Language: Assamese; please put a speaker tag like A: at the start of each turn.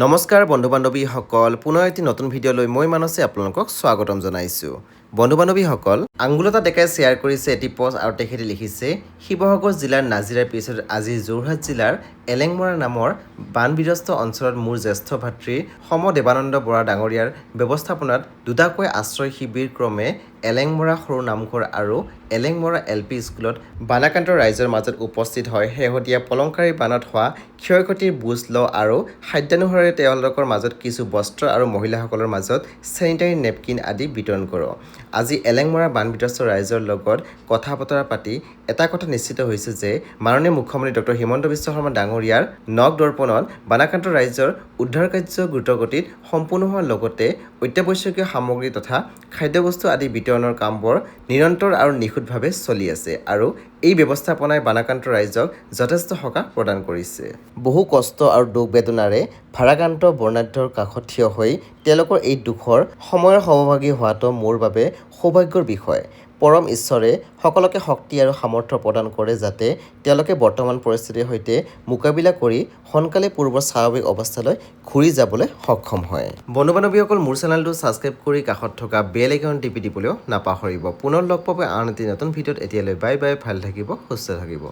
A: নমস্কাৰ বন্ধু বান্ধৱীসকল, পুনৰ এটি নতুন ভিডিঅ'লৈ মই মানসে আপোনালোকক স্বাগতম জনাইছোঁ। বন্ধু বান্ধৱীসকল, আংগুলতা ডেকাই শ্বেয়াৰ কৰিছে এটি পষ্ট আৰু তেখেতে লিখিছে, শিৱসাগৰ জিলাৰ নাজিৰাৰ পিছত আজি যোৰহাট জিলাৰ এলেংমৰা নামৰ বানবিধ্বস্ত অঞ্চলত মোৰ জ্যেষ্ঠ ভাতৃ সম দেৱানন্দ বৰা ডাঙৰীয়াৰ ব্যৱস্থাপনাত দুটাকৈ আশ্ৰয় শিবিৰ ক্ৰমে এলেংমৰা সৰু নামঘৰ আৰু এলেংমৰা LP স্কুলত বানাক্ৰান্ত ৰাইজৰ মাজত উপস্থিত হয়। শেহতীয়া পলংকাৰী বানত হোৱা ক্ষয়-ক্ষতিৰ বুজ লওঁ আৰু খাদ্যানুসাৰে তেওঁলোকৰ মাজত কিছু বস্ত্ৰ আৰু মহিলাসকলৰ মাজত চেনিটাৰী নেপকিন আদি বিতৰণ কৰোঁ। আজি এলেংমৰা বানবিধ্বস্ত ৰাইজৰ লগত কথা বতৰা পাতি এটা কথা নিশ্চিত হৈছে যে মাননীয় মুখ্যমন্ত্ৰী ডক্টৰ হিমন্ত বিশ্ব শৰ্মা ডাঙৰীয়াৰ নখ দৰ্পণত বানাক্ৰান্ত ৰাইজৰ উদ্ধাৰ কাৰ্য দ্ৰুতগতিত সম্পূৰ্ণ হোৱাৰ লগতে অত্যাৱশ্যকীয় সামগ্ৰী তথা খাদ্যবস্তু আদি বিতৰণৰ কামবোৰ নিৰন্তৰ আৰু নিখুঁতভাৱে চলি আছে আৰু এই ব্যৱস্থাপনাই বানাক্ৰান্ত ৰাইজক যথেষ্ট সকাহ প্ৰদান কৰিছে। বহু কষ্ট আৰু দুখ বেদনাৰে ভাৰাক্ৰান্ত বৰ্ণাঢ্যৰ কাষত থিয় হৈ তেওঁলোকৰ এই দুখৰ সময়ৰ সহভাগী হোৱাটো মোৰ বাবে সৌভাগ্যৰ বিষয়। পৰম ঈশ্বৰে সকলোকে শক্তি আৰু সামৰ্থ্য প্ৰদান কৰে যাতে তেওঁলোকে বৰ্তমান পৰিস্থিতিৰ সৈতে মোকাবিলা কৰি সোনকালে পূৰ্বৰ স্বাভাৱিক অৱস্থালৈ ঘূৰি যাবলৈ সক্ষম হয়। বন্ধু বান্ধৱীসকল, মোৰ চেনেলটো ছাবস্ক্ৰাইব কৰি কাষত থকা বেল আইকন টিপি দিবলৈও নাপাহৰিব। পুনৰ লগ পাব আন এটি নতুন ভিডিঅ'ত। এতিয়ালৈ বাই বাই, ভাল থাকিব, সুস্থ থাকিব।